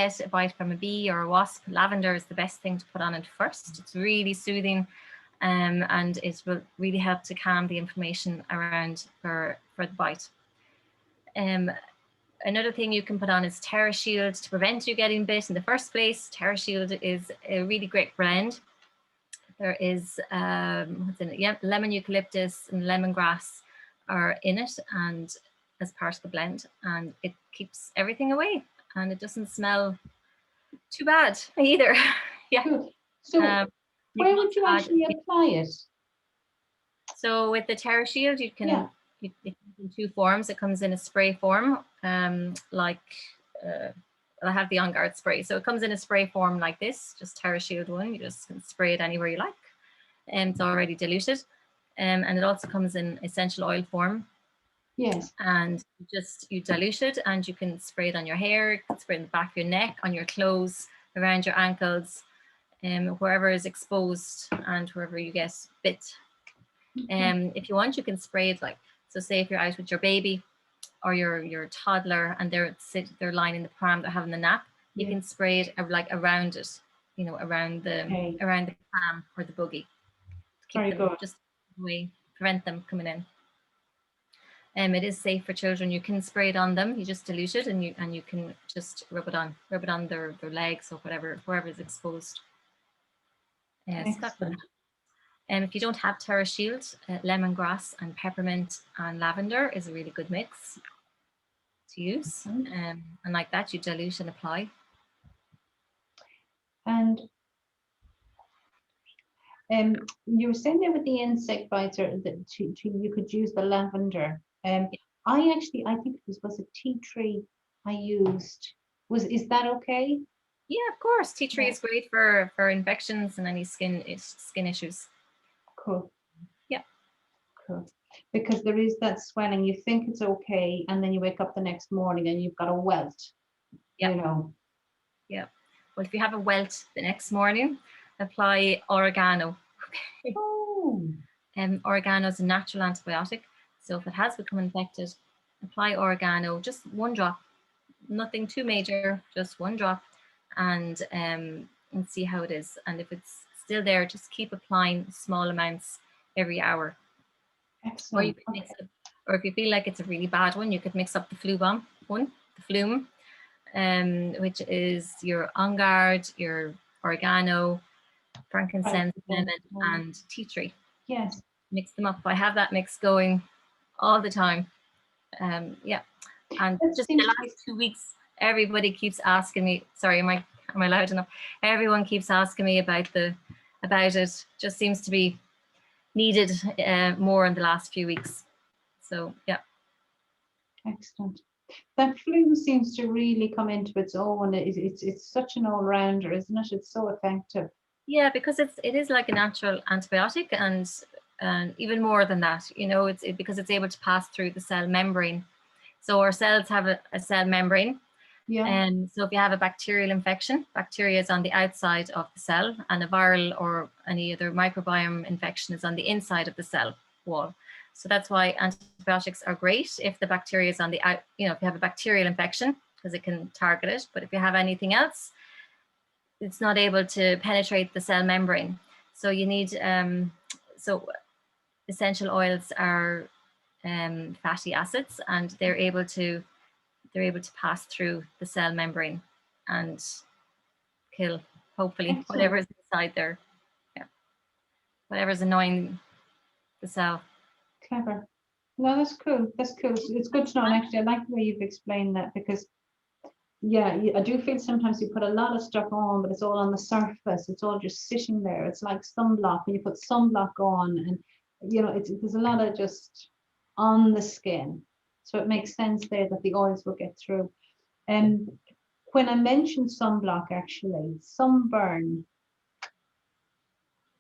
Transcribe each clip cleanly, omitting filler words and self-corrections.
get a bite from a bee or a wasp, lavender is the best thing to put on it first. It's really soothing, and it will really help to calm the inflammation around for the bite. Another thing you can put on is TerraShield to prevent you getting bit in the first place. TerraShield is a really great blend. There is what's in it? Yeah, lemon eucalyptus and lemongrass are in it, and as part of the blend, and it keeps everything away, and it doesn't smell too bad either. Yeah. Good. So where would you actually apply it? So with the TerraShield, you can it comes in two forms. It comes in a spray form, I have the On Guard spray. So it comes in a spray form like this, just TerraShield one. You just can spray it anywhere you like, and it's already diluted. And it also comes in essential oil form. Yes. And you dilute it, and you can spray it on your hair, you can spray it in the back of your neck, on your clothes, around your ankles, wherever is exposed and wherever you get bit. If you want, you can spray it so say if you're out with your baby or your toddler and they're lying in the pram, they're having a nap, you can spray it around it, around the pram or the buggy. Very good. Just away, prevent them coming in. It is safe for children. You can spray it on them. You just dilute it, and you can just rub it on their legs or wherever is exposed. If you don't have TerraShield, lemongrass and peppermint and lavender is a really good mix to use. And like that, you dilute and apply. And you were saying there with the insect bites, or you could use the lavender. I think it was a tea tree I used. Is that okay? Yeah, of course. Tea tree is great for infections and any skin issues. Cool. Yeah. Cool. Because there is that swelling. You think it's okay, and then you wake up the next morning and you've got a welt. Yeah. Yeah. Well, if you have a welt the next morning, apply oregano. Oh. Oregano is a natural antibiotic. So if it has become infected, apply oregano, just one drop, nothing too major, just one drop, and see how it is. And if it's still there, just keep applying small amounts every hour. Excellent. Or you can mix it, or if you feel like it's a really bad one, you could mix up the Flume, which is your On Guard, your oregano, frankincense, lemon, and tea tree. Yes. Mix them up. I have that mix going all the time. Yeah. And just the last 2 weeks, everybody keeps asking me, sorry, am I loud enough? Everyone keeps asking me about it. Just seems to be needed more in the last few weeks. So yeah. Excellent. That flu seems to really come into its own. It's such an all-rounder, isn't it? It's so effective. Yeah, because it is like a natural antibiotic, and even more than that, because it's able to pass through the cell membrane. So our cells have a cell membrane. Yeah. And so if you have a bacterial infection, bacteria is on the outside of the cell, and a viral or any other microbiome infection is on the inside of the cell wall. So that's why antibiotics are great if the bacteria is on the out, if you have a bacterial infection, because it can target it. But if you have anything else, it's not able to penetrate the cell membrane. So you need, so essential oils are fatty acids, and they're able to pass through the cell membrane and kill, hopefully, whatever's inside there. Yeah. Whatever's annoying the cell. Clever. No, that's cool. That's cool. It's good to know. And actually, I like the way you've explained that, because I do feel sometimes you put a lot of stuff on, but it's all on the surface. It's all just sitting there. It's like sunblock. When you put sunblock on, and there's a lot of just on the skin. So it makes sense there that the oils will get through. And when I mentioned sunblock, actually, sunburn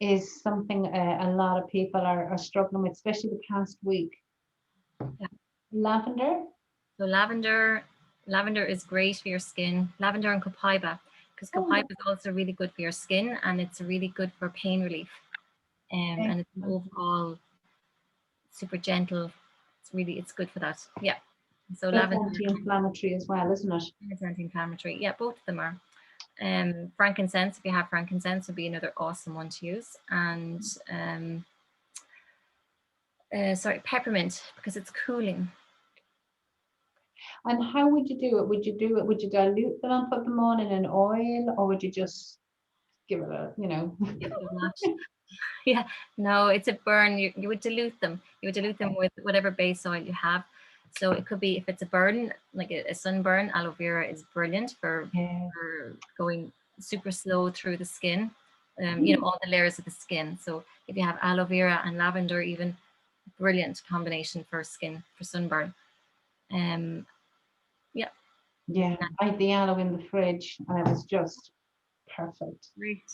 is something a lot of people are struggling with, especially the past week. Yeah. Lavender. So lavender is great for your skin. Lavender and copaiba, because copaiba is also really good for your skin, and it's really good for pain relief. And it's an overall super gentle. It's good for that. Yeah. So That's lavender anti-inflammatory as well, isn't it? is anti-inflammatory. Yeah, both of them are. Frankincense, if you have frankincense, would be another awesome one to use. And sorry, peppermint, because it's cooling. And how would you do it? Would you dilute them and put them on in an oil, or would you just give it a, Yeah, no, it's a burn. You would dilute them. You would dilute them with whatever base oil you have. So it could be, if it's a burn, like a sunburn, aloe vera is brilliant for going super slow through the skin, all the layers of the skin. So if you have aloe vera and lavender, even, brilliant combination for skin, for sunburn. Yeah. Yeah, I had the aloe in the fridge and it was just perfect. Great.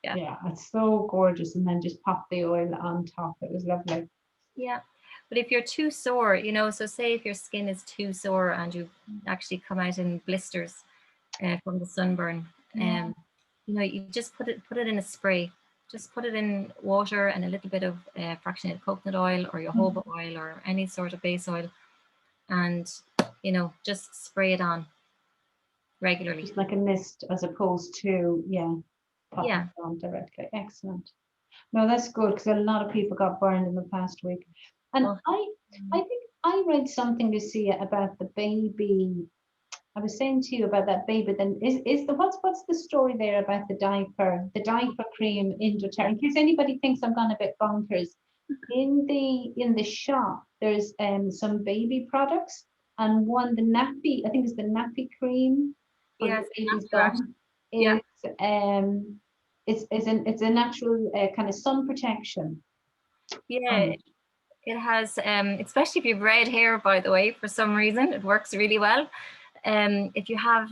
Yeah, it's so gorgeous. And then just pop the oil on top. It was lovely. Yeah. But if you're too sore, so say if your skin is too sore and you actually come out in blisters from the sunburn, you just put it in a spray. Just put it in water and a little bit of fractionated coconut oil or jojoba oil or any sort of base oil, and just spray it on regularly. Just like a mist, as opposed to popping Yeah. it on directly. Excellent. No, that's good, because a lot of people got burned in the past week. And I think I read something, Lucia, about the baby. I was saying to you about that baby. Then what's the story there about the diaper cream in doTERRA? In case anybody thinks I'm gone a bit bonkers, in the shop there's some baby products, and one, the nappy, I think it's the nappy cream for the baby's bum. It's a natural kind of sun protection. Yeah. It has, especially if you've red hair, by the way, for some reason, it works really well. If you have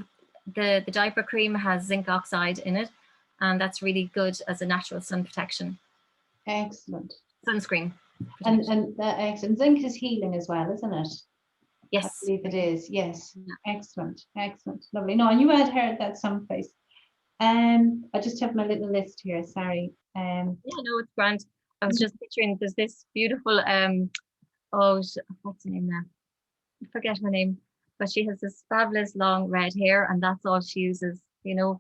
the diaper cream, has zinc oxide in it, and that's really good as a natural sun protection. Excellent. Sunscreen. And excellent. Zinc is healing as well, isn't it? Yes. I believe it is. Yes. Yeah. Excellent. Excellent. Lovely. No, and you had heard that someplace. I just have my little list here. Sorry. Yeah, no, it's grand. I was just picturing, there's this beautiful what's her name now? I forget her name, but she has this fabulous long red hair, and that's all she uses,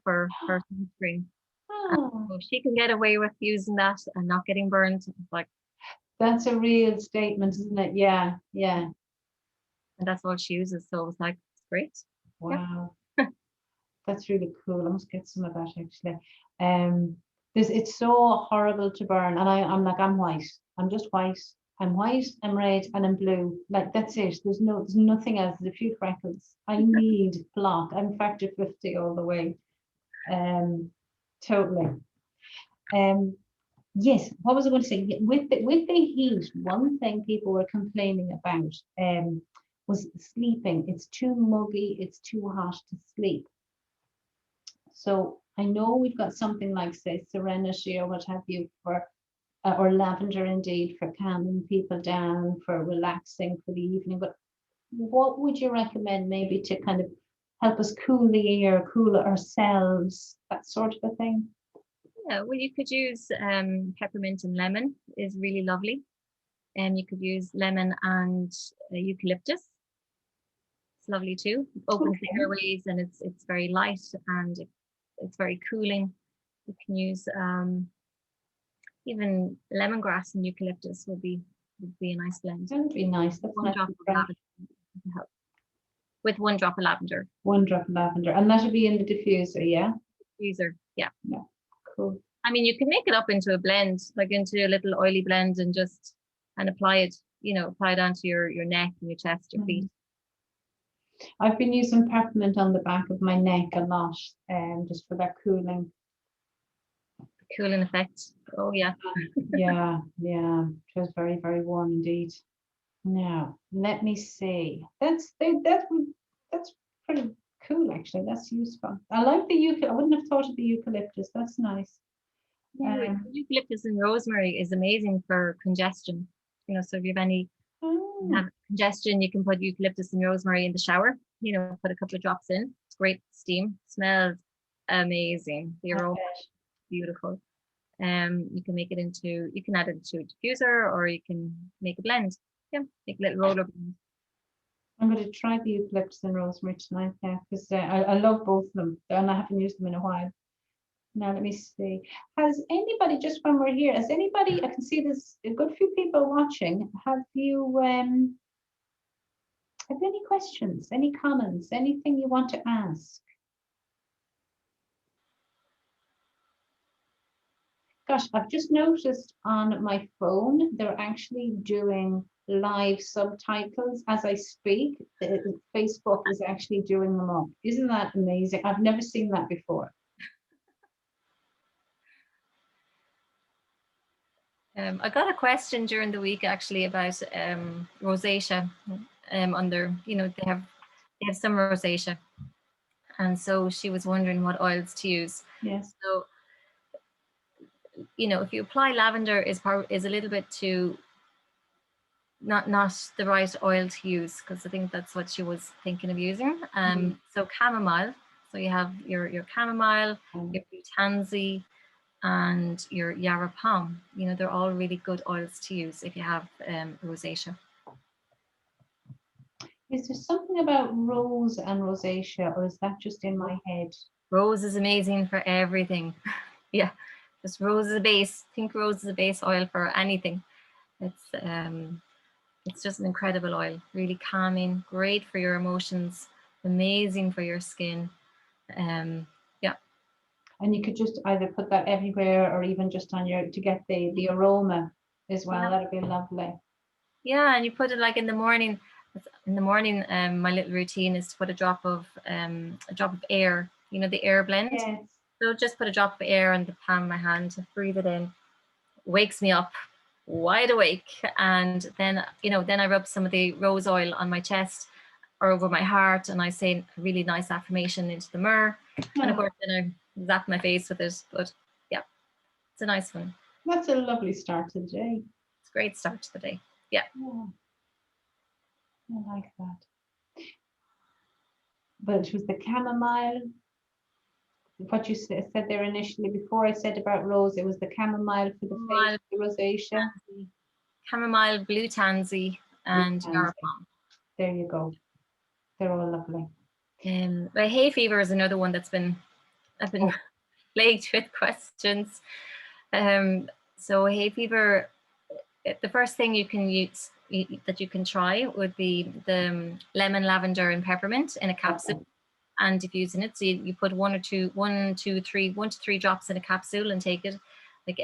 for her sunscreen. Oh. So she can get away with using that and not getting burned. Like, that's a real statement, isn't it? Yeah, yeah. And that's all she uses. So it was like, it's great. Wow. Yeah. That's really cool. I must get some of that actually. It's so horrible to burn, and I'm white. I'm just white. I'm white, I'm red, and I'm blue. Like, that's it. There's nothing else. There's a few freckles. I need blot. I'm factor 50 all the way. Totally. Yes, what was I going to say? With the heat, one thing people were complaining about was sleeping. It's too muggy, it's too hot to sleep. So I know we've got something like, say, Serenity or what have you, for or lavender indeed, for calming people down, for relaxing for the evening. But what would you recommend, maybe, to kind of help us cool the air, cool ourselves, that sort of a thing? Yeah, well, you could use peppermint and lemon is really lovely. And you could use lemon and eucalyptus. It's lovely too. It opens the airways, and it's very light, and it's very cooling. You can use even lemongrass and eucalyptus would be a nice blend. That would be nice. That's one drop of lavender to help. With 1 drop of lavender. 1 drop of lavender, and that would be in the diffuser, yeah. Diffuser, yeah. Yeah, cool. I mean, you can make it up into a blend, like into a little oily blend, and just apply it. Apply it onto your neck and your chest, your feet. I've been using peppermint on the back of my neck a lot, just for that cooling effect. Oh yeah. yeah, it was very, very warm indeed. Now let me see. That's pretty cool actually. That's useful. I like the eucalyptus. I wouldn't have thought of the eucalyptus. That's nice. Eucalyptus and rosemary is amazing for congestion. So if you have any congestion, you can put eucalyptus and rosemary in the shower. Put a couple of drops in. It's great steam. Smells amazing. The aroma is beautiful. You can add it into a diffuser, or you can make a blend. Yeah, make a little roller blend. I'm going to try the eucalyptus and rosemary tonight, yeah, because I love both of them, and I haven't used them in a while. Now let me see. Has anybody, just when we're here, has anybody? I can see there's a good few people watching. Have you any questions, any comments, anything you want to ask? Gosh, I've just noticed on my phone, they're actually doing live subtitles as I speak. Facebook is actually doing them up. Isn't that amazing? I've never seen that before. I got a question during the week actually about rosacea. Under, they have some rosacea, and so she was wondering what oils to use. Yes. So, if you apply lavender is a little bit too not the right oil to use, because I think that's what she was thinking of using. So chamomile. So you have your chamomile, your blue tansy, and your yarrow palm. They're all really good oils to use if you have rosacea. Is there something about rose and rosacea, or is that just in my head? Rose is amazing for everything. Yeah, just rose is a base. Think rose is a base oil for anything. It's just an incredible oil, really calming, great for your emotions, amazing for your skin. Yeah. And you could just either put that everywhere or even just on to get the aroma as well. Yeah. That'd be lovely. Yeah, and you put it like in the morning. My little routine is to put a drop of air, the air blend. Yes. So just put a drop of air on the palm of my hand, breathe it in, wakes me up wide awake. And then, then I rub some of the rose oil on my chest or over my heart, and I say a really nice affirmation into the mirror. Oh. And of course, then I zap my face with it. But yeah, it's a nice one. That's a lovely start to the day. It's a great start to the day. Yeah. I like that. But it was the chamomile. What you said there initially, before I said about rose, it was the chamomile for the face, the rosacea. Chamomile, blue tansy, and yarrow palm. There you go. They're all lovely. But hay fever is another one I've been plagued with questions. So hay fever, the first thing you can use that you can try would be the lemon, lavender, and peppermint in a capsule. Okay. And diffusing it, so you put 1 to 3 drops in a capsule and take it like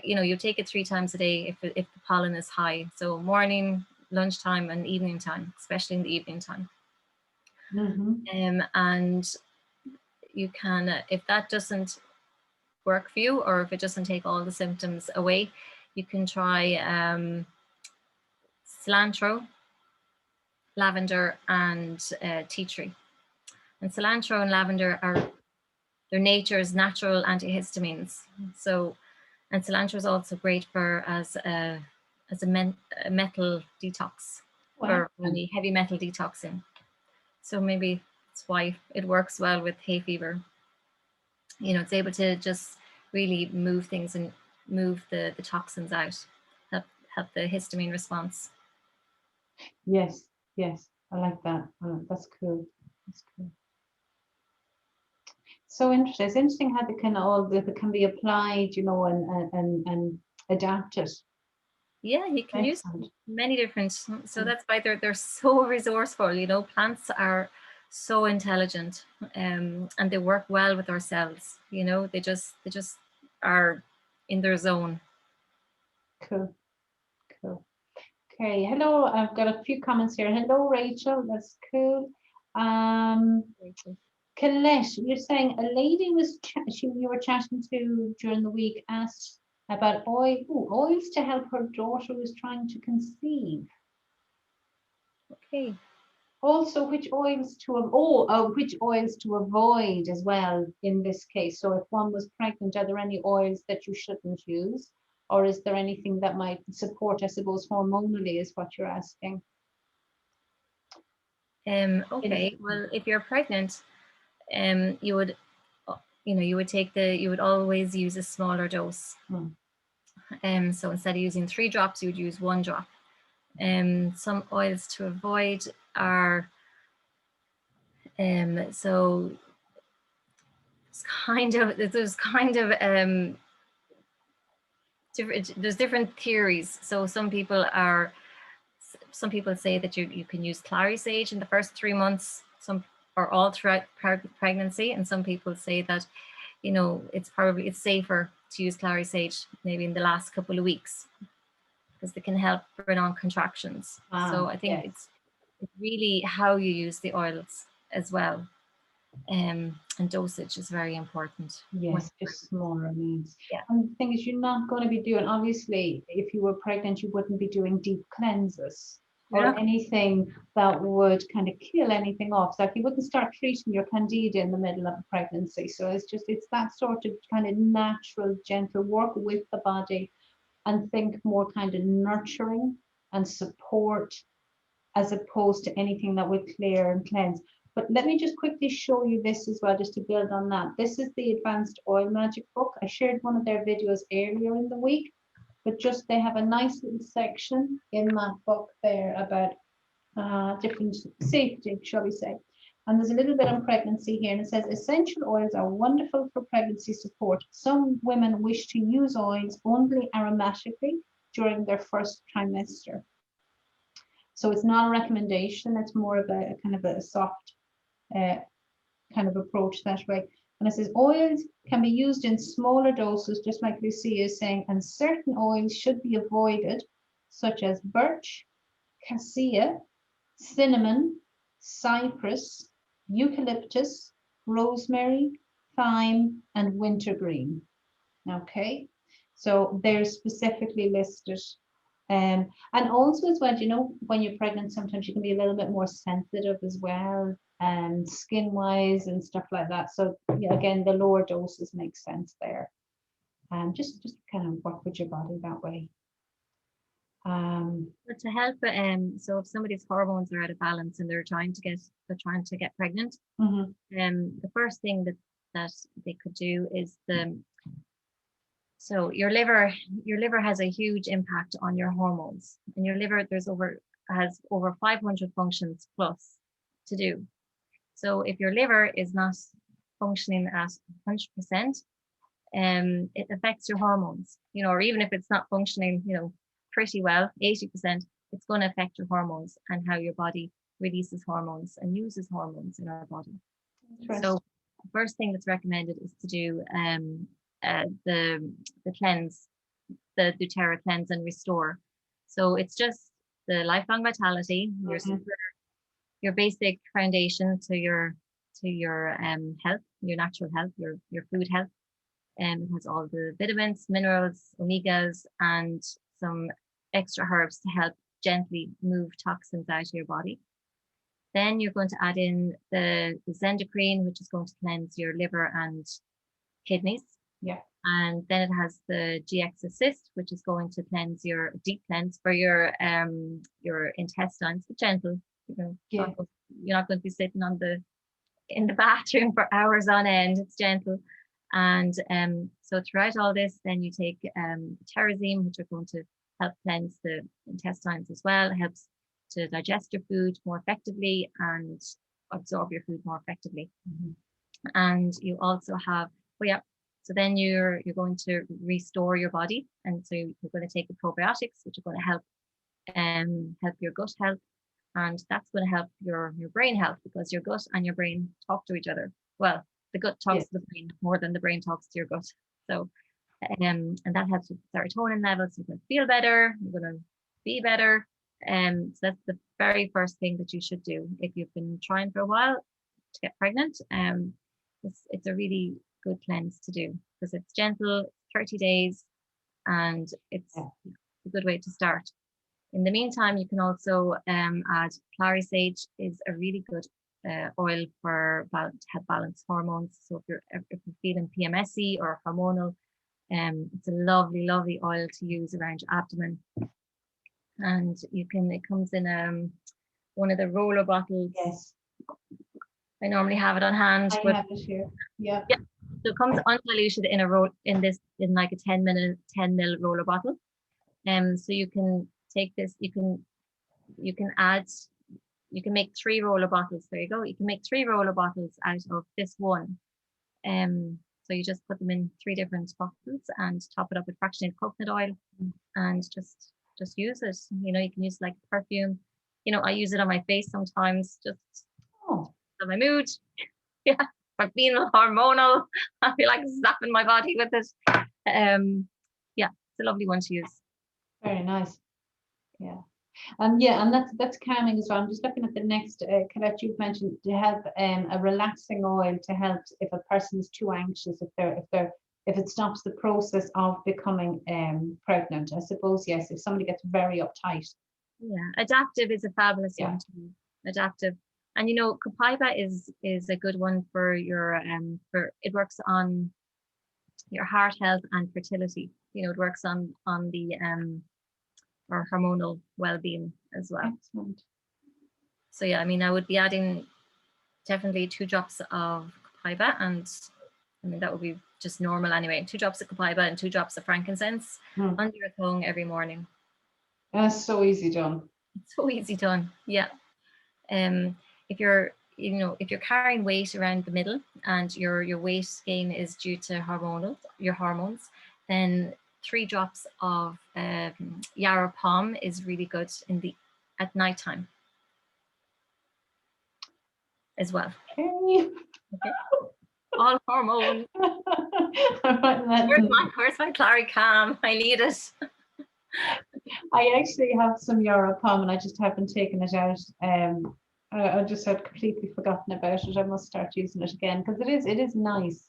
you take it 3 times a day if the pollen is high. So morning, lunchtime, and evening time, especially in the evening time. Mm-hmm. And you can, if that doesn't work for you, or if it doesn't take all the symptoms away, you can try cilantro, lavender, and tea tree. And cilantro and lavender they're nature's natural antihistamines. So, and cilantro is also great for as a metal detox. Wow. For any heavy metal detoxing. So maybe that's why it works well with hay fever. It's able to just really move things and move the toxins out, help the histamine response. Yes, I like that. That's cool. So interesting. It's interesting how they can be applied, and adapted. Yeah, you can use many different. So that's why they're so resourceful. Plants are so intelligent, and they work well with our cells. They just are in their zone. Cool. Okay. Hello. I've got a few comments here. Hello, Rachel. That's cool. Colette, you're saying a lady you were chatting to during the week asked about oils to help her daughter who's trying to conceive. Okay. Also, which oils to avoid as well in this case. So if one was pregnant, are there any oils that you shouldn't use? Or is there anything that might support, I suppose, hormonally is what you're asking? Okay, well, if you're pregnant, you would always use a smaller dose. So instead of using 3 drops, you would use 1 drop. Some oils to avoid, are, so there's kind of there's different theories. So some people say that you can use clary sage in the first 3 months, or all throughout pregnancy, and some people say that, you know, it's safer to use clary sage maybe in the last couple of weeks, because they can help bring on contractions. So I think it's really how you use the oils as well. And dosage is very important. Yes, just smaller amounts. Yeah. And the thing is, you're not going to be doing, obviously, if you were pregnant, you wouldn't be doing deep cleanses or anything that would kind of kill anything off. So if you wouldn't start treating your candida in the middle of a pregnancy. So it's that sort of kind of natural, gentle work with the body, and think more kind of nurturing and support, as opposed to anything that would clear and cleanse. But let me just quickly show you this as well, just to build on that. This is the Advanced Oil Magic book. I shared one of their videos earlier in the week, but just they have a nice little section in that book there about different safety, shall we say. And there's a little bit on pregnancy here, and it says essential oils are wonderful for pregnancy support. Some women wish to use oils only aromatically during their first trimester. So it's not a recommendation, it's more of a kind of a soft kind of approach that way. And it says oils can be used in smaller doses, just like Lucia is saying, and certain oils should be avoided, such as birch, cassia, cinnamon, cypress, eucalyptus, rosemary, thyme, and wintergreen. Okay, so they're specifically listed. And also as well, you know, when you're pregnant, sometimes you can be a little bit more sensitive as well, and skin wise and stuff like that. So yeah, again, the lower doses make sense there. And just kind of work with your body that way. But to help, so if somebody's hormones are out of balance and they're trying to get pregnant, the first thing that they could do is so your liver has a huge impact on your hormones, and your liver has over 500 functions plus to do. So if your liver is not functioning at 100%, it affects your hormones, you know, or even if it's not functioning, you know, pretty well, 80%, it's going to affect your hormones and how your body releases hormones and uses hormones in our body. So the first thing that's recommended is to do the cleanse, the doTERRA cleanse and restore. So it's just the lifelong vitality, your basic foundation to your health, your natural health, your food health. It has all the vitamins, minerals, omegas, and some extra herbs to help gently move toxins out of your body. Then you're going to add in the Zendocrine, which is going to cleanse your liver and kidneys. Yeah. And then it has the GX Assist, which is going to cleanse your deep cleanse for your intestines, but gentle. You know, you're not going to be sitting in the bathroom for hours on end. It's gentle. And so throughout all this, then you take Terrazine, which are going to help cleanse the intestines as well. It helps to digest your food more effectively and absorb your food more effectively. And you also have, so then you're going to restore your body, and so you're going to take the probiotics, which are going to help your gut health, and that's going to help your brain health, because your gut and your brain talk to each other. Well, the gut talks to the brain more than the brain talks to your gut. So and that helps with serotonin levels. You're going to feel better, you're going to be better. So that's the very first thing that you should do if you've been trying for a while to get pregnant. It's a really good cleanse to do, because it's gentle, 30 days, and it's a good way to start. In the meantime, you can also add clary sage. Is a really good oil to help balance hormones. So if you're feeling PMSy or hormonal, it's a lovely, lovely oil to use around your abdomen. And it comes in one of the roller bottles. Yes. I normally have it on hand. I have it here. Yeah. So it comes undiluted in like a 10 ml roller bottle. So you can take this, you can add you can make 3 roller bottles. There you go. You can make 3 roller bottles out of this one. So you just put them in 3 different bottles and top it up with fractionated coconut oil and just use it. You know, you can use like perfume. You know, I use it on my face sometimes, just on my mood. Yeah, if I'm feeling hormonal, I feel like slapping my body with it. Yeah, it's a lovely one to use. Very nice. Yeah. And that's calming as well. I'm just looking at the next, Colette, you've mentioned to have a relaxing oil to help if a person is too anxious, if it stops the process of becoming pregnant. I suppose, yes, if somebody gets very uptight. Yeah, adaptive is a fabulous one too. Adaptive. And you know, copaiba is a good one for your it works on your heart health and fertility. You know, it works on the or hormonal well-being as well. Excellent. So yeah, I mean, I would be adding definitely 2 drops of copaiba, and I mean that would be just normal anyway. 2 drops of copaiba and 2 drops of frankincense under your tongue every morning. That's so easy done. It's so easy done. Yeah. If you're carrying weight around the middle and your weight gain is due to your hormones, then 3 drops of yarrow pom is really good at nighttime as well. Okay. All hormones. Where's my Claricam? I need it. I actually have some yarrow pom and I just haven't taken it out. I just had completely forgotten about it. I must start using it again because it is nice.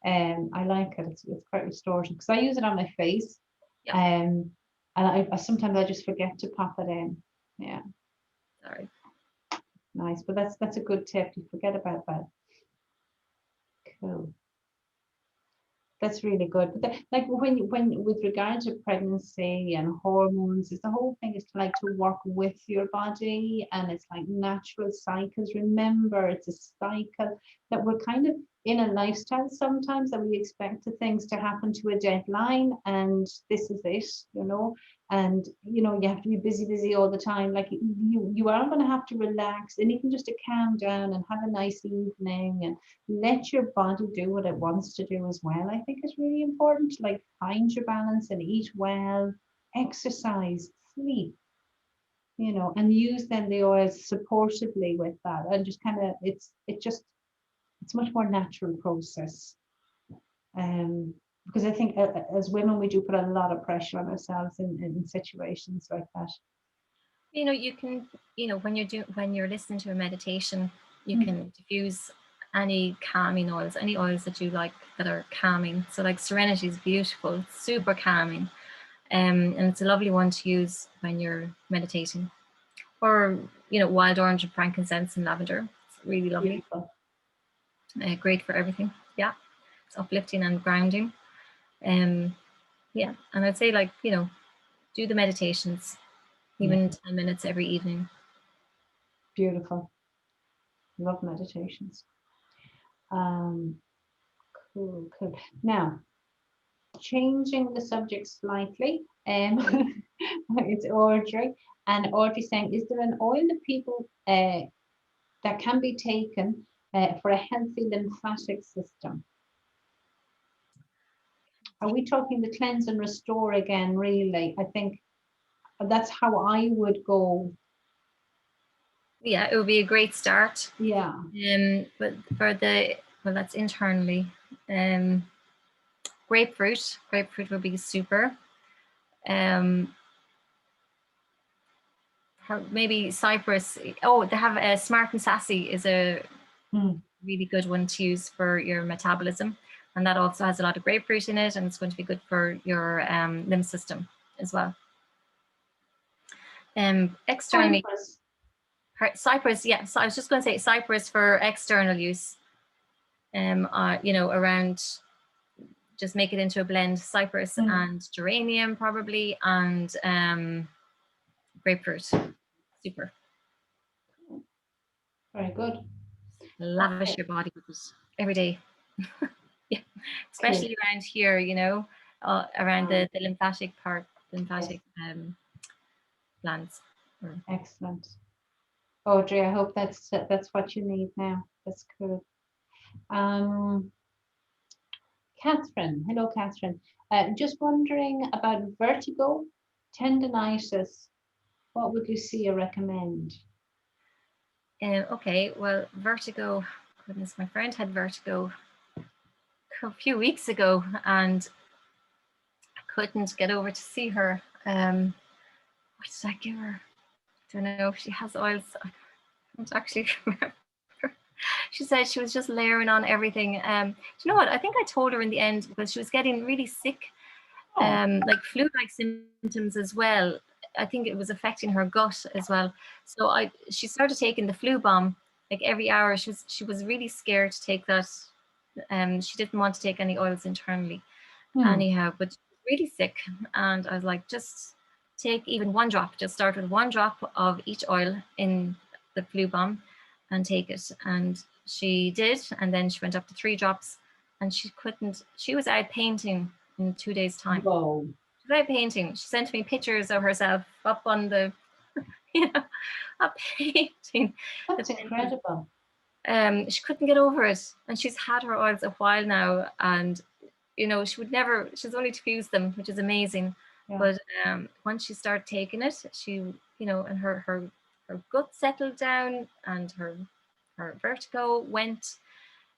I like it. It's quite restorative because I use it on my face. Yeah. And I sometimes I just forget to pop it in. Yeah. Sorry. Nice, but that's a good tip. You forget about that. Cool. That's really good. But like when with regard to pregnancy and hormones, it's the whole thing is to work with your body, and it's like natural cycles. Remember, it's a cycle that we're kind of in a lifestyle sometimes that we expect things to happen to a deadline, and this is it, you know. And you know, you have to be busy all the time. Like you are going to have to relax, and even just to calm down and have a nice evening and let your body do what it wants to do as well. I think it's really important to like find your balance and eat well, exercise, sleep, you know, and use then the oils supportively with that, and just kind of it's much more natural process. Because I think as women we do put a lot of pressure on ourselves in situations like that. You know, you can, you know, when you're listening to a meditation, you can diffuse any calming oils, any oils that you like that are calming. So like Serenity is beautiful, super calming, and it's a lovely one to use when you're meditating. Or you know, wild orange and frankincense and lavender. It's really lovely. Great for everything. Yeah, it's uplifting and grounding. Yeah, and I'd say, like, you know, do the meditations, even 10 minutes every evening. Beautiful. Love meditations. Cool. Now, changing the subject slightly, it's Audrey, and Audrey saying, is there an oil that people that can be taken for a healthy lymphatic system? Are we talking the cleanse and restore again? Really, I think that's how I would go. Yeah, it would be a great start. Yeah. But that's internally. Grapefruit would be super. Maybe cypress. Oh, they have a Smart and Sassy is a really good one to use for your metabolism, and that also has a lot of grapefruit in it, and it's going to be good for your lymph system as well. Externally, cypress. Yeah, so I was just going to say cypress for external use. You know, around, just make it into a blend: cypress and geranium probably, and grapefruit. Super. Very good. Lavish your body with it every day. Yeah, especially around here, you know, around the lymphatic part, glands. Excellent. Audrey, I hope that's what you need now. That's cool. Catherine, hello, Catherine. Just wondering about vertigo, tendonitis. What would Lucia recommend? Okay, well, vertigo, goodness, my friend had vertigo a few weeks ago and I couldn't get over to see her. What did I give her? I don't know if she has oils. I don't actually remember. She said she was just layering on everything. Do you know what? I think I told her in the end because she was getting really sick, like flu-like symptoms as well. I think it was affecting her gut as well. So she started taking the flu bomb like every hour. She was really scared to take that. She didn't want to take any oils internally, anyhow. But she was really sick, and I was like, just take even one drop. Just start with one drop of each oil in the flu bomb, and take it. And she did, and then she went up to 3 drops, and she couldn't. She was out painting in 2 days' time. Whoa. She was out painting. She sent me pictures of herself up on the, up painting. That's incredible. She couldn't get over it, and she's had her oils a while now, and she would never. She's only diffused them, which is amazing. Yeah. But once she started taking it, she, and her gut settled down, and her vertigo went.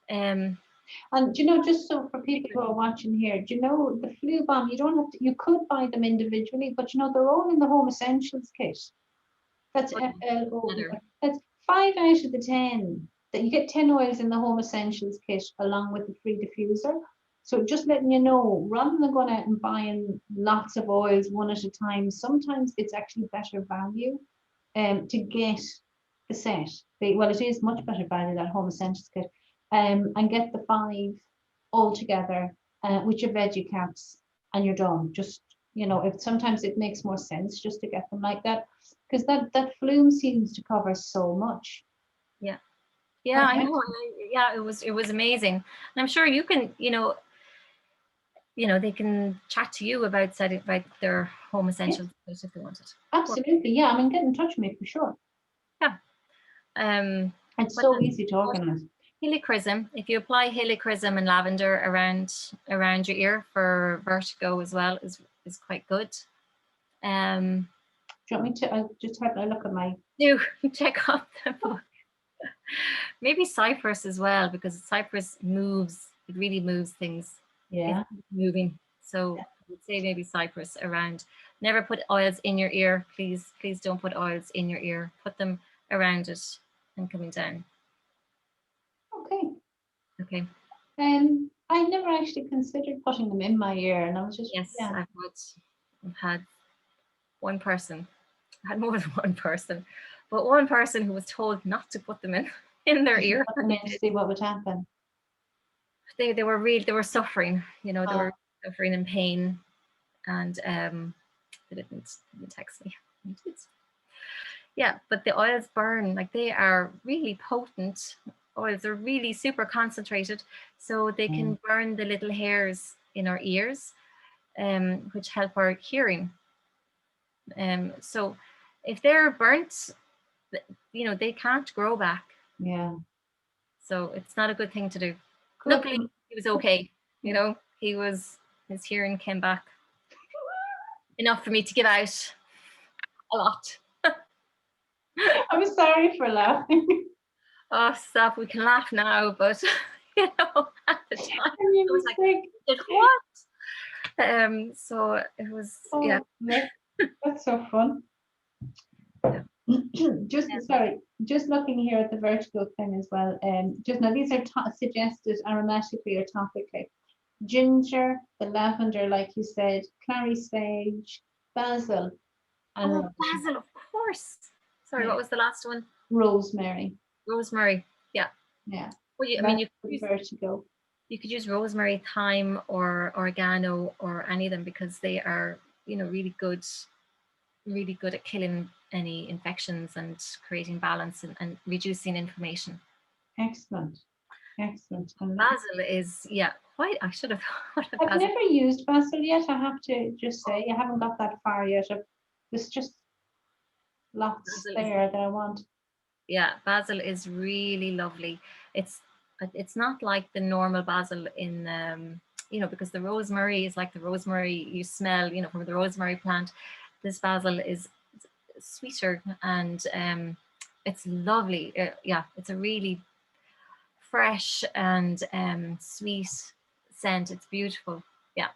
And just so for people who are watching here, the flu bomb, you don't have to, you could buy them individually, but they're all in the Home Essentials kit. That's FLO. That's 5 out of the 10. That you get 10 oils in the Home Essentials kit along with the free diffuser. So just letting you know, rather than going out and buying lots of oils one at a time, sometimes it's actually better value to get the set. Well, it is much better value, that Home Essentials kit. And get the 5 all together with your veggie caps, and you're done. Just, if sometimes it makes more sense just to get them like that, because that flume seems to cover so much. Yeah, I know. Yeah, it was amazing, and I'm sure you can, they can chat to you about their Home Essentials if they wanted. Absolutely, yeah. I mean, get in touch with me for sure. Yeah. It's so easy to organize. Helichrysum. If you apply helichrysum and lavender around your ear for vertigo as well, is quite good. Do you want me to? I'll just have a look at my. Do check out the book. Maybe cypress as well, because cypress moves. It really moves things. Yeah. It's moving. So I would say maybe cypress around. Never put oils in your ear, please. Please don't put oils in your ear. Put them around it and coming down. Okay. I never actually considered putting them in my ear, and I was just I've had one person. I had more than one person, but one person who was told not to put them in their ear. Put them in to see what would happen. They were suffering, they were suffering in pain, and they didn't text me. Yeah, but the oils burn, like they are really potent oils. They're really super concentrated, so they can burn the little hairs in our ears, which help our hearing. So if they're burnt, they can't grow back. Yeah. So it's not a good thing to do. Luckily, he was okay. His hearing came back enough for me to give out a lot. I'm sorry for laughing. Oh, stop! We can laugh now, but at the time, I was like, what? So it was, yeah. That's so fun. Just looking here at the vertigo thing as well. Just now, these are suggested aromatically or topically. Ginger, the lavender, like you said, clary sage, basil. And basil, of course. Sorry, what was the last one? Rosemary. Rosemary, yeah. Yeah. Well, you could use vertigo. You could use rosemary, thyme, or oregano, or any of them, because they are, really good at killing any infections and creating balance and reducing inflammation. Excellent. Basil is, quite. I should have thought of basil. I've never used basil yet. I have to just say, I haven't got that far yet. There's just lots there that I want. Yeah, basil is really lovely. It's not like the normal basil in you know, because the rosemary is like the rosemary you smell, you know, from the rosemary plant. This basil is sweeter and it's lovely. Yeah, it's a really fresh and sweet scent. It's beautiful. Yeah,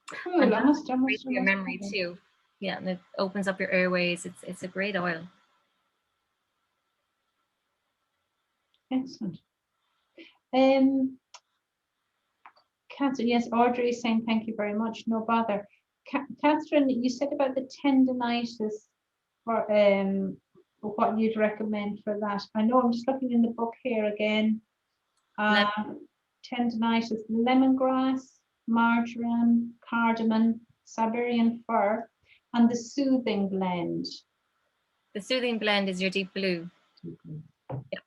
Cool. and I basil is must, I great must, I for your must. memory too. Yeah, and it opens up your airways. It's a great oil. Excellent. Catherine, yes, Audrey is saying thank you very much. No bother. Catherine, you said about the tendinitis for what you'd recommend for that. I know I'm just looking in the book here again. Tendinitis, lemongrass, marjoram, cardamom, Siberian fir, and the soothing blend. The soothing blend is your deep blue. Yeah.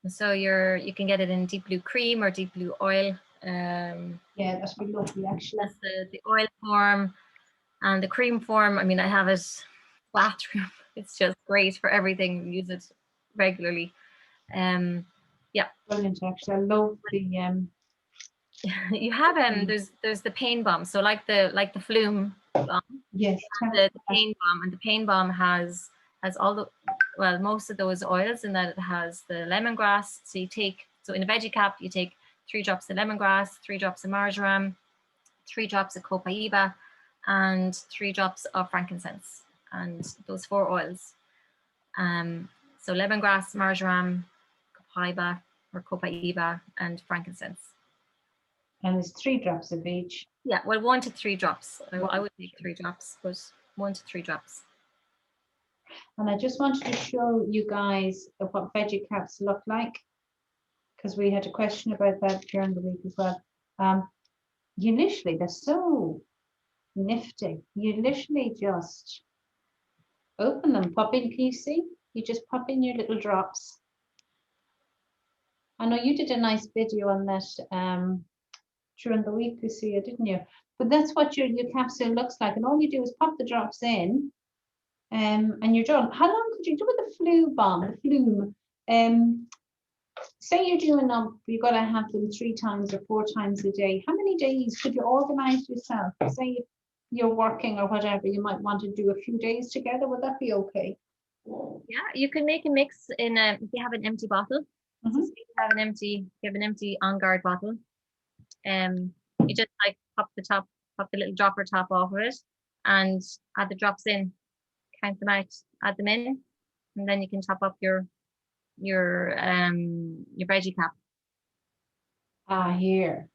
So you can get it in deep blue cream or deep blue oil. Yeah, that's really lovely actually. That's the oil form, and the cream form. I mean, I have it bathroom. It's just great for everything. We use it regularly. Yeah. Brilliant actually. I love the You have there's the pain bomb. So like the flume bomb. yes, The pain bomb, and the pain bomb has all the, well, most of those oils in that. It has the lemongrass. So you take, so in a veggie cap, you take 3 drops of lemongrass, 3 drops of marjoram, 3 drops of copaiba, and 3 drops of frankincense, and those 4 oils. So lemongrass, marjoram, copaiba or copaiba, and frankincense. And there's 3 drops of each. Yeah, well, 1 to 3 drops. I would take 3 drops, but 1 to 3 drops. And I just wanted to show you guys what veggie caps look like, because we had a question about that during the week as well. You literally, they're so nifty. You literally just open them, pop in PC. You just pop in your little drops. I know you did a nice video on that during the week, Lucia, didn't you? But that's what your capsule looks like, and all you do is pop the drops in, and you're done. How long could you do with the flume bomb? The flume. Say you're doing them, you've got to have them 3 times or 4 times a day. How many days could you organize yourself? Say if you're working or whatever, you might want to do a few days together. Would that be okay? Yeah, you can make a mix in if you have an empty bottle. So if you have an empty On Guard bottle. You just like pop the little dropper top off of it, and add the drops in, count them out, add them in, and then you can top up your veggie cap. Here.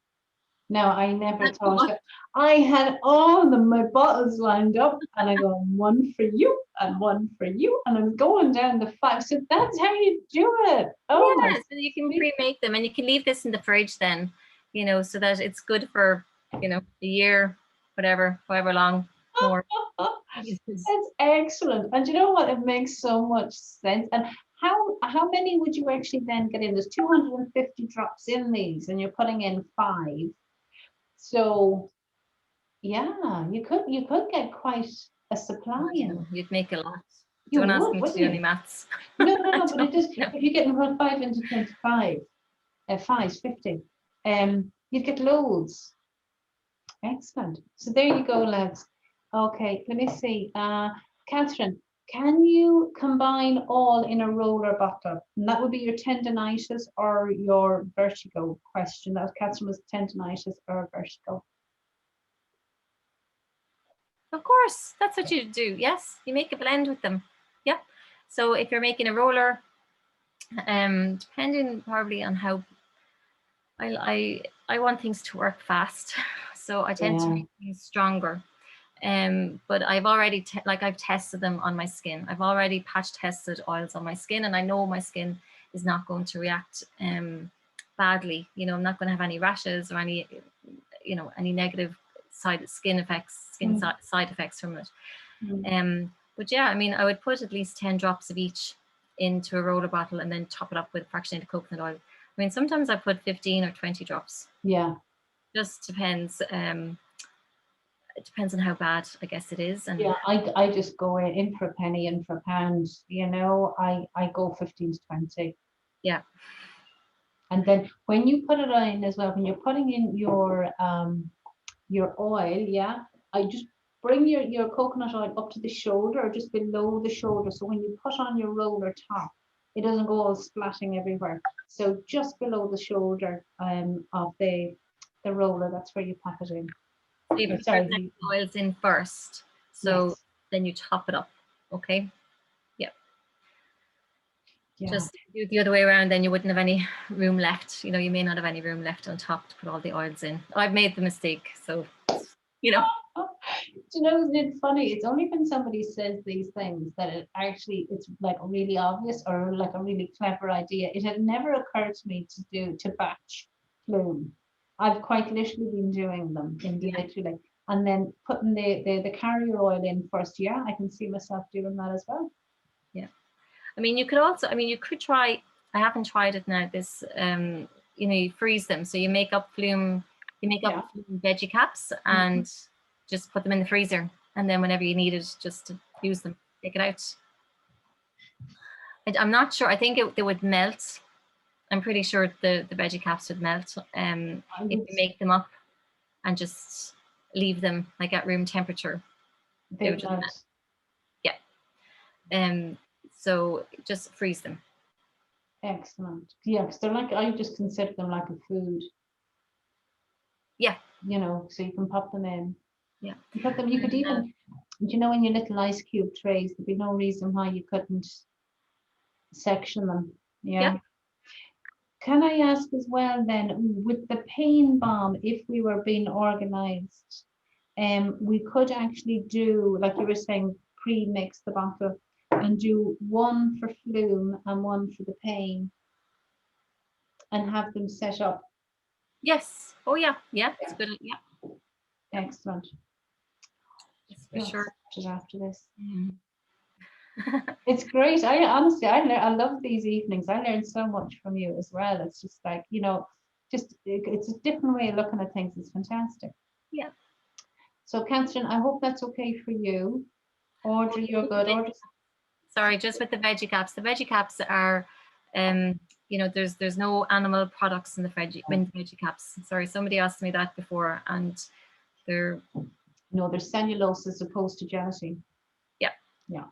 Now, I never thought that. I had all my bottles lined up, and I go 1 for you and 1 for you, and I'm going down the 5. So that's how you do it. Oh yeah, so you can pre-make them, and you can leave this in the fridge then, you know, so that it's good for, you know, a year, however long more. That's excellent. And you know what? It makes so much sense. And how many would you actually then get in? There's 250 drops in these, and you're putting in 5. So yeah, you could get quite a supply in. You'd make a lot. You Don't ask would, me to wouldn't do you? any maths. No, but it just, if you're getting 5 into 25, 5 is 50, you'd get loads. Excellent. So there you go, lads. Okay, let me see. Catherine, can you combine all in a roller bottle? And that would be your tendinitis or your vertigo question. That was Catherine, was tendinitis or vertigo. Of course, that's what you do. Yes, you make a blend with them. Yeah. So if you're making a roller, depending probably on how I want things to work fast, so I tend to make things stronger. But I've already I've tested them on my skin. I've already patch tested oils on my skin, and I know my skin is not going to react badly. You know, I'm not going to have any rashes or any, you know, any negative side effects from it. But yeah, I mean, I would put at least 10 drops of each into a roller bottle and then top it up with fractionated coconut oil. I mean, sometimes I put 15 or 20 drops. Yeah. Just depends. it depends on how bad, I guess, it is. And yeah, I just go in for a penny and for a pound, you know, I go 15 to 20. yeah, And then when you put it in as well, when you're putting in your oil, yeah, I just bring your coconut oil up to the shoulder or just below the shoulder. So when you put on your roller top, it doesn't go all splatting everywhere. So just below the shoulder of the roller, that's where you pack it in. so you put the oils in first, so Yes. then you top it up. Okay. Yeah. Just do it the other way around, then you wouldn't have any room left. You know, you may not have any room left on top to put all the oils in. I've made the mistake, so you know. Do you know, it's funny, it's only when somebody says these things that it's like really obvious or like a really clever idea. It had never occurred to me to batch flume. I've quite literally been doing them individually and then putting the carrier oil in first. Yeah, I can see myself doing that as well. Yeah. I mean, you could also, you could try, I haven't tried it now, this, you know, you freeze them. So you make up flume, flume veggie caps and just put them in the freezer. And then whenever you need it, just to use them, take it out. I'm not sure. I think they would melt. I'm pretty sure the veggie caps would melt if you make them up and just leave them like at room temperature. They would just melt. Yeah. So just freeze them. Excellent. Yeah, because they're like, I just consider them like a food. Yeah. You know, so you can pop them in. Yeah. You put them, you could even, you know, in your little ice cube trays, there'd be no reason why you couldn't section them. Yeah. Can I ask as well then, with the pain balm, if we were being organized, we could actually do, like you were saying, pre-mix the bottle and do one for flume and one for the pain and have them set up. Yes. Oh yeah. Yeah. It's good. Yeah. Excellent. Yes, for sure. After this. It's great. I honestly, I love these evenings. I learned so much from you as well. It's just like, you know, it's a different way of looking at things. It's fantastic. Yeah. So Catherine, I hope that's okay for you. Audrey, you're good. Audrey. Sorry, just with the veggie caps. The veggie caps are, you know, there's no animal products in the veggie caps. Sorry, somebody asked me that before, and they're there's cellulose as opposed to gelatin. Yeah. Yeah.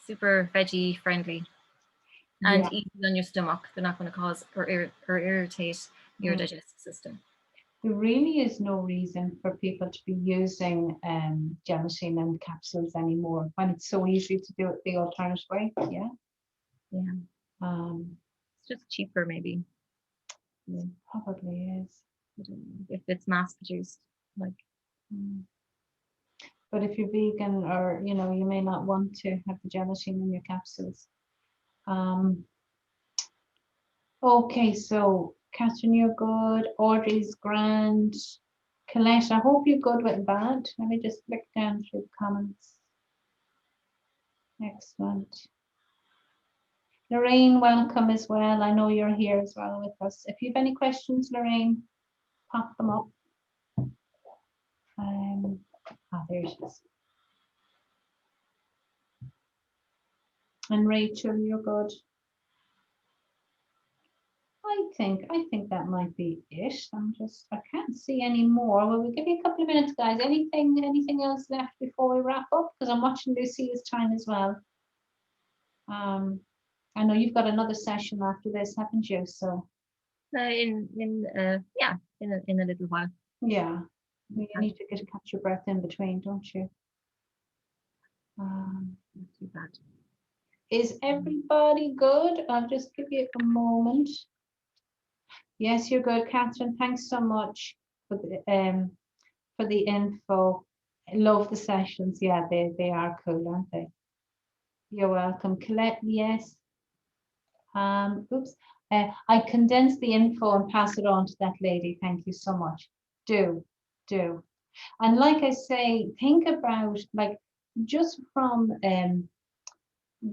Super veggie friendly, and easy on your stomach. They're not going to cause or irritate your digestive system. There really is no reason for people to be using gelatin and capsules anymore when it's so easy to do it the alternative way. Yeah. It's just cheaper, maybe. It probably is. I don't know if it's mass produced, like. But if you're vegan, or you know, you may not want to have the gelatin in your capsules. Okay, so Catherine, you're good. Audrey's grand. Colette, I hope you're good with bad. Let me just flick down through the comments. Excellent. Lorraine, welcome as well. I know you're here as well with us. If you have any questions, Lorraine, pop them up. There she is. And Rachel, you're good. I think that might be it. I can't see any more. Well, we'll give you a couple of minutes, guys. Anything else left before we wrap up? Because I'm watching Lucia's time as well. I know you've got another session after this, haven't you? So in a little while. Yeah, you need to catch your breath in between, don't you? Not too bad. Is everybody good? I'll just give you a moment. Yes, you're good, Catherine. Thanks so much for the info. I love the sessions. Yeah, they are cool, aren't they? You're welcome. Colette, yes. Oops. I condensed the info and pass it on to that lady. Thank you so much. Do. And like I say, think about, like, just from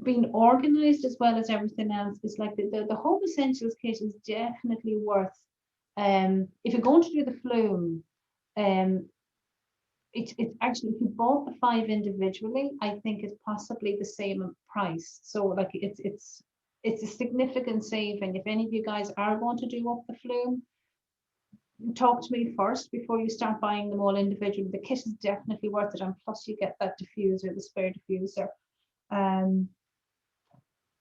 being organized as well as everything else, is like the Home Essentials kit is definitely worth, if you're going to do the flume, it's actually, if you bought the 5 individually, I think it's possibly the same price. So like it's a significant saving. If any of you guys are going to do up the flume, talk to me first before you start buying them all individually. The kit is definitely worth it, and plus you get that diffuser, the spare diffuser.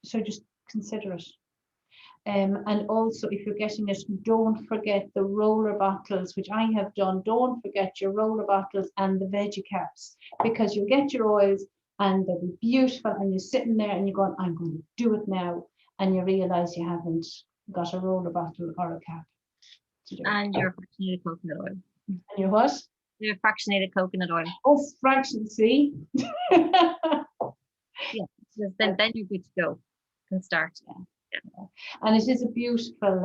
So just consider it. And also, if you're getting it, don't forget the roller bottles, which I have done. Don't forget your roller bottles and the veggie caps, because you'll get your oils and they'll be beautiful, and you're sitting there and you're going, I'm going to do it now, and you realize you haven't got a roller bottle or a cap to do. And your fractionated coconut oil. And your what? Your fractionated coconut oil. Oh, fraction, see? Yeah, then you're good to go. You can start. Yeah. And it is a beautiful,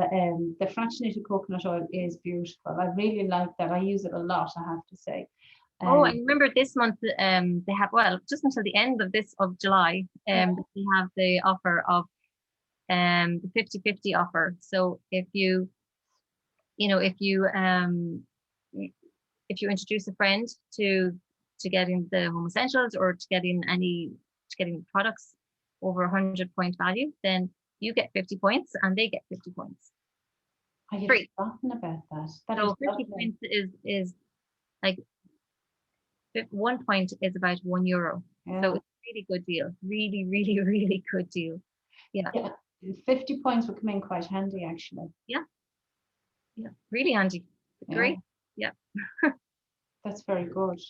the fractionated coconut oil is beautiful. I really like that. I use it a lot, I have to say. Oh, I remember this month they have, well, just until the end of July, they have the offer of the 50/50 offer. So if you introduce a friend to getting the home essentials, or to getting products over 100 point value, then you get 50 points and they get 50 points. I had forgotten about that. So 50 points is like 1 point is about €1. Yeah. So it's a really good deal. Really, really, really good deal. Yeah. 50 points would come in quite handy, actually. Yeah. Really handy. Great. Yeah. That's very good.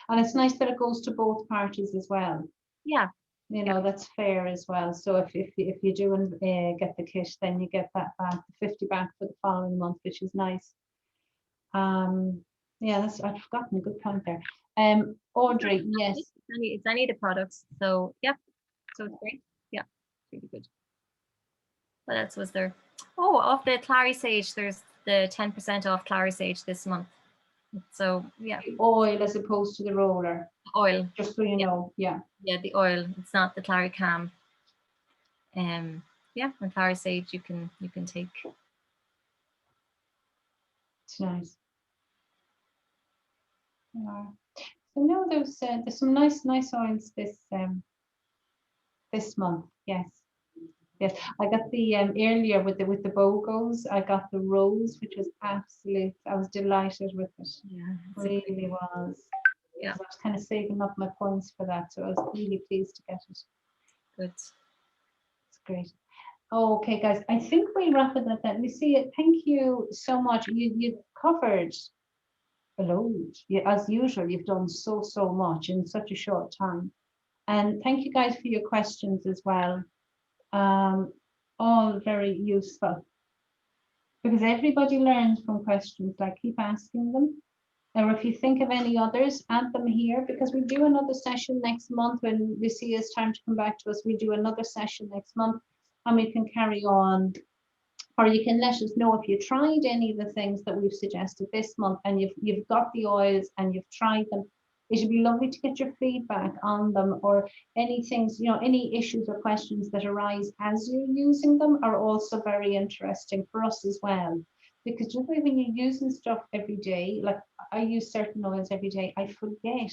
And it's nice that it goes to both parties as well. Yeah. That's fair as well. So if you do get the kit, then you get that back, the 50 back for the following month, which is nice. I've forgotten, a good point there. Audrey, yes. It's any of the products. So yeah. So it's great. Yeah. Really good. What else was there? Oh, off the Clary Sage, there's the 10% off Clary Sage this month. So yeah. The oil as opposed to the roller. Oil. Just so you know, yeah. Yeah, the oil. It's not the Clary Cam. And Clary Sage you can take. It's nice. Yeah. So no, there's some nice oils this month. Yes. I got the earlier with the BOGOs. I got the rose, which was absolute. I was delighted with it. Yeah, really was. Yeah, I was kind of saving up my points for that, so I was really pleased to get it. Good. It's great. Okay, guys, I think we wrap it at that. Lucia, thank you so much. You covered a load. As usual, you've done so much in such a short time. And thank you guys for your questions as well. All very useful, because everybody learns from questions. Like, keep asking them, or if you think of any others, add them here, because we'll do another session next month when Lucia's time to come back to us. We'll do another session next month, and we can carry on, or you can let us know if you tried any of the things that we've suggested this month, and you've got the oils and you've tried them. It would be lovely to get your feedback on them, or any things, any issues or questions that arise as you're using them are also very interesting for us as well. Because just when you're using stuff every day, like I use certain oils every day, I forget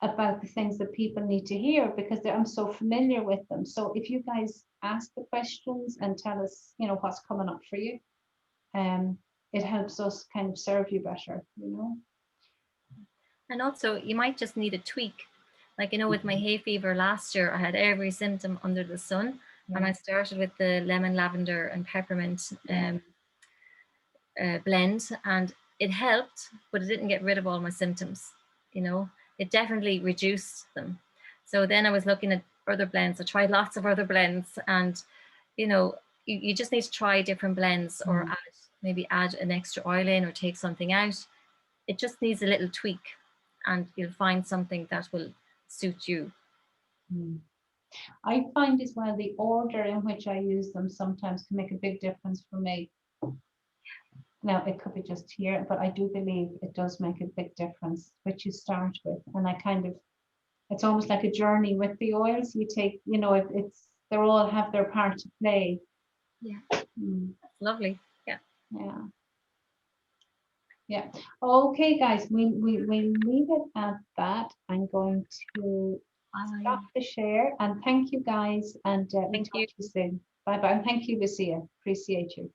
about the things that people need to hear because I'm so familiar with them. So if you guys ask the questions and tell us, what's coming up for you, it helps us kind of serve you better, And also, you might just need a tweak. Like, with my hay fever last year, I had every symptom under the sun. And I started with the lemon, lavender and peppermint blend, and it helped, but it didn't get rid of all my symptoms. It definitely reduced them. So then I was looking at other blends. I tried lots of other blends, and you just need to try different blends, or maybe add an extra oil in, or take something out. It just needs a little tweak, and you'll find something that will suit you. I find as well the order in which I use them sometimes can make a big difference for me. Now, it could be just here, but I do believe it does make a big difference which you start with. And it's almost like a journey with the oils. You take, they all have their part to play. Yeah. That's lovely. Yeah. Yeah. Yeah. Okay, guys, we leave it at that. I'm going to stop the share, and thank you guys, and we'll Thank talk you. to you soon. Bye bye. And thank you, Lucia. Appreciate you.